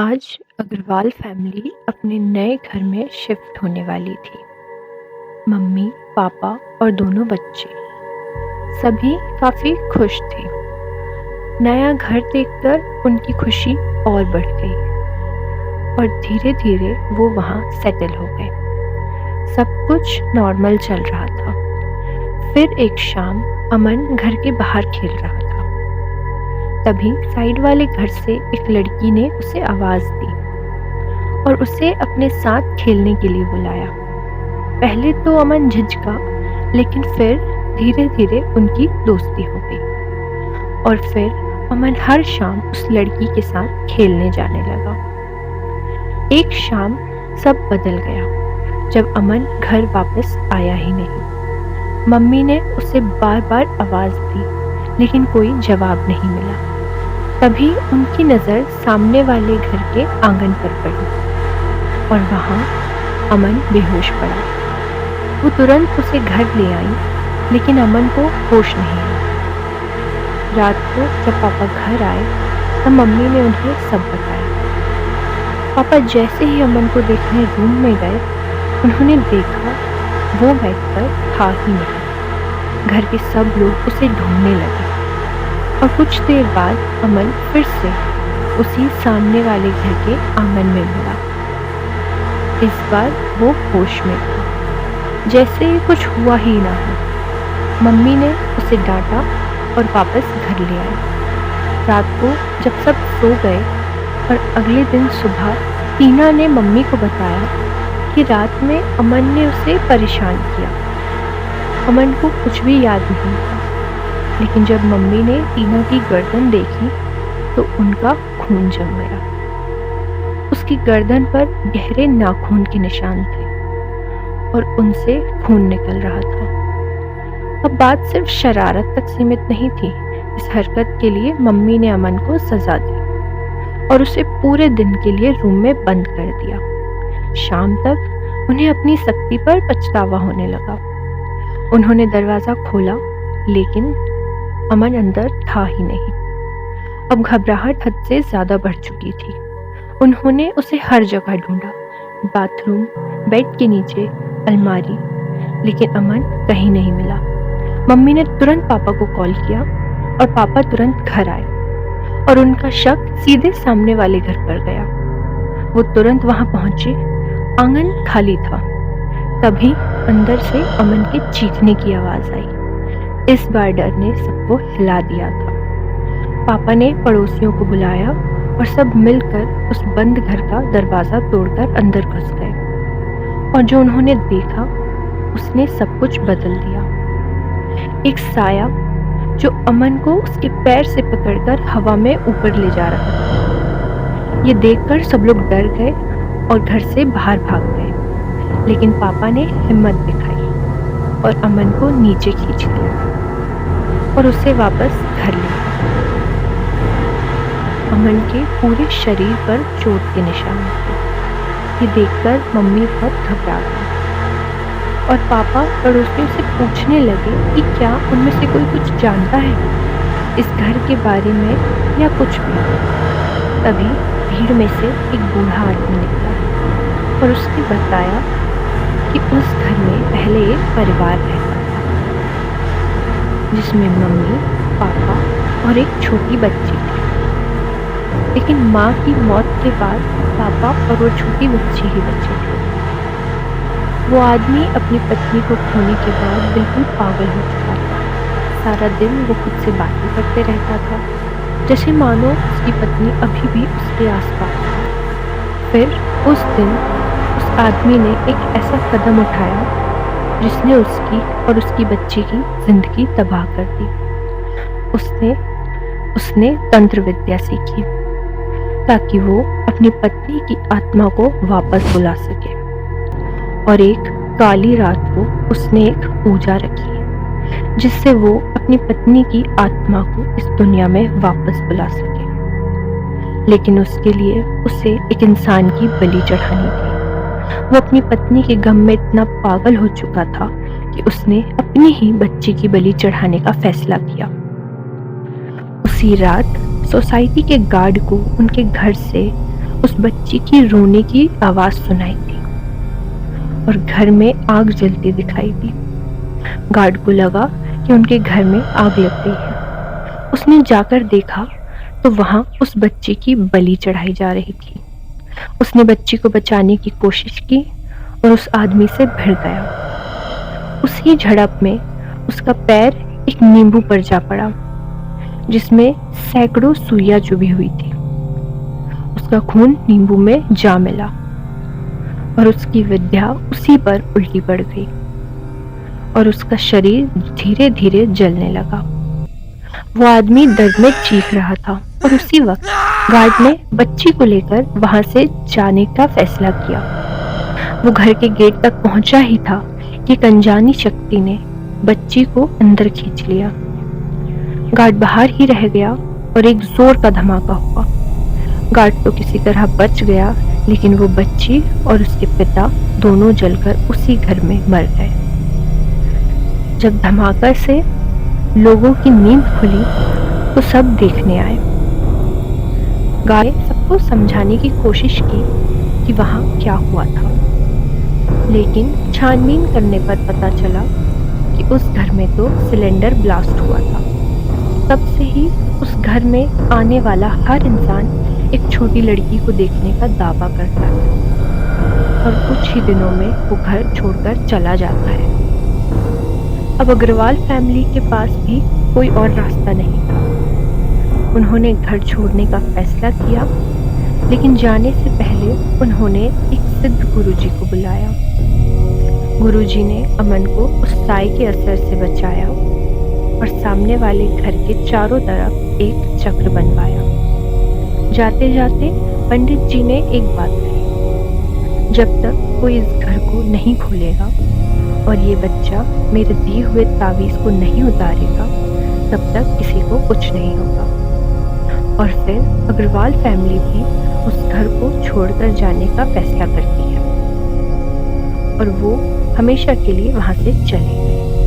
आज अग्रवाल फैमिली अपने नए घर में शिफ्ट होने वाली थी। मम्मी, पापा और दोनों बच्चे सभी काफ़ी खुश थे। नया घर देखकर उनकी खुशी और बढ़ गई और धीरे धीरे वो वहाँ सेटल हो गए। सब कुछ नॉर्मल चल रहा था। फिर एक शाम अमन घर के बाहर खेल रहा था। तभी साइड वाले घर से एक लड़की ने उसे आवाज़ दी और उसे अपने साथ खेलने के लिए बुलाया। पहले तो अमन झिझका, लेकिन फिर धीरे धीरे उनकी दोस्ती हो गई और फिर अमन हर शाम उस लड़की के साथ खेलने जाने लगा। एक शाम सब बदल गया जब अमन घर वापस आया ही नहीं। मम्मी ने उसे बार बार आवाज़ दी, लेकिन कोई जवाब नहीं मिला। तभी उनकी नज़र सामने वाले घर के आंगन पर पड़ी और वहाँ अमन बेहोश पड़ा। वो तुरंत उसे घर ले आई, लेकिन अमन को होश नहीं आया। रात को जब पापा घर आए तब मम्मी ने उन्हें सब बताया। पापा जैसे ही अमन को देखने रूम में गए, उन्होंने देखा वो बेड पर था ही नहीं। घर के सब लोग उसे ढूंढने लगे और कुछ देर बाद अमन फिर से उसी सामने वाले घर के आंगन में मिला। इस बार वो होश में था, जैसे कुछ हुआ ही ना हो। मम्मी ने उसे डांटा और वापस घर ले आई। रात को जब सब सो गए और अगले दिन सुबह टीना ने मम्मी को बताया कि रात में अमन ने उसे परेशान किया। अमन को कुछ भी याद नहीं था, लेकिन जब मम्मी ने टीना की गर्दन देखी तो उनका खून जम गया। उसकी गर्दन पर गहरे नाखून के निशान थे और उनसे खून निकल रहा था। अब बात सिर्फ शरारत तक सीमित नहीं थी। इस हरकत के लिए मम्मी ने अमन को सजा दी और उसे पूरे दिन के लिए रूम में बंद कर दिया। शाम तक उन्हें अपनी सख्ती पर पछतावा होने लगा। उन्होंने दरवाज़ा खोला, लेकिन अमन अंदर था ही नहीं। अब घबराहट हद से ज़्यादा बढ़ चुकी थी। उन्होंने उसे हर जगह ढूंढा, बाथरूम, बेड के नीचे, अलमारी, लेकिन अमन कहीं नहीं मिला। मम्मी ने तुरंत पापा को कॉल किया और पापा तुरंत घर आए और उनका शक सीधे सामने वाले घर पर गया। वो तुरंत वहां पहुंचे। आंगन खाली था। तभी अंदर से अमन के चीखने की आवाज़ आई। इस बार डर ने सबको हिला दिया था। पापा ने पड़ोसियों को बुलाया और सब मिलकर उस बंद घर का दरवाज़ा तोड़कर अंदर घुस गए और जो उन्होंने देखा उसने सब कुछ बदल दिया। एक साया जो अमन को उसके पैर से पकड़कर हवा में ऊपर ले जा रहा था। ये देखकर सब लोग डर गए और घर से बाहर भाग गए, लेकिन पापा ने हिम्मत दिखाई और अमन को नीचे खींच लिया और उसे वापस घर ले गया। अमन के पूरे शरीर पर चोट के निशान थे। ये देखकर मम्मी बहुत घबरा गई और पापा पड़ोसियों से पूछने लगे कि क्या उनमें से कोई कुछ जानता है इस घर के बारे में या कुछ भी। तभी भीड़ में से एक बूढ़ा आदमी निकला और उसने बताया कि उस घर में पहले एक परिवार रहता था, जिसमें मम्मी, पापा और एक छोटी बच्ची थी। लेकिन माँ की मौत के बाद पापा और वो छोटी बच्ची ही बचे थे। वो आदमी अपनी पत्नी को खोने के बाद बिल्कुल पागल हो चुका था। सारा दिन वो खुद से बातें करते रहता था, जैसे मानो उसकी पत्नी अभी भी उसके आसपास था। फिर उस दिन उस आदमी ने एक ऐसा कदम उठाया जिसने उसकी और उसकी बच्ची की जिंदगी तबाह कर दी। उसने तंत्र विद्या सीखी ताकि वो अपनी पत्नी की आत्मा को वापस बुला सके और एक काली रात को उसने एक पूजा रखी जिससे वो अपनी पत्नी की आत्मा को इस दुनिया में वापस बुला सके। लेकिन उसके लिए उसे एक इंसान की बलि चढ़ानी थी। वो अपनी पत्नी के गम में इतना पागल हो चुका था कि उसने अपनी ही बच्ची की बलि चढ़ाने का फैसला किया। उसी रात सोसाइटी के गार्ड को उनके घर से उस बच्ची की रोने की आवाज सुनाई दी और घर में आग जलती दिखाई दी। गार्ड को लगा कि उनके घर में आग लग गई है। उसने जाकर देखा तो वहां उस बच्ची की बलि चढ़ाई जा रही थी। उसने बच्ची को बचाने की कोशिश की और उस आदमी से भिड़ गया। उसी झड़प में उसका पैर एक नींबू पर जा पड़ा, जिसमें सैकड़ों सुइयां चुभी हुई थी। उसका खून नींबू में जा मिला और उसकी विद्या उसी पर उल्टी पड़ गई और उसका शरीर धीरे धीरे जलने लगा। वो आदमी दर्द में चीख रहा था और उसी वक्त गार्ड ने बच्ची को लेकर वहां से जाने का फैसला किया। वो घर के गेट तक पहुंचा ही था कि एक अनजानी शक्ति ने बच्ची को अंदर खींच लिया। गार्ड बाहर ही रह गया और एक जोर का धमाका हुआ। गार्ड तो किसी तरह बच गया, लेकिन वो बच्ची और उसके पिता दोनों जलकर उसी घर में मर गए। जब धमाका से लोगों की नींद खुली तो सब देखने आए। गार्ड ने सबको समझाने की कोशिश की कि वहां क्या हुआ था, लेकिन छानबीन करने पर पता चला कि उस घर में तो सिलेंडर ब्लास्ट हुआ था। तब से ही उस घर में आने वाला हर इंसान एक छोटी लड़की को देखने का दावा करता है और कुछ ही दिनों में वो घर छोड़कर चला जाता है। अब अग्रवाल फैमिली के पास भी कोई और रास्ता नहीं था। उन्होंने घर छोड़ने का फैसला किया, लेकिन जाने से पहले उन्होंने एक सिद्ध गुरुजी को बुलाया। गुरुजी ने अमन को उस साए के असर से बचाया और सामने वाले घर के चारों तरफ एक चक्र बनवाया। जाते जाते पंडित जी ने एक बात कही, जब तक कोई इस घर को नहीं खोलेगा और ये बच्चा मेरे दिए हुए तावीज को नहीं उतारेगा, तब तक किसी को कुछ नहीं होगा। और फिर अग्रवाल फैमिली भी उस घर को छोड़कर जाने का फैसला करती है और वो हमेशा के लिए वहां से चले गए।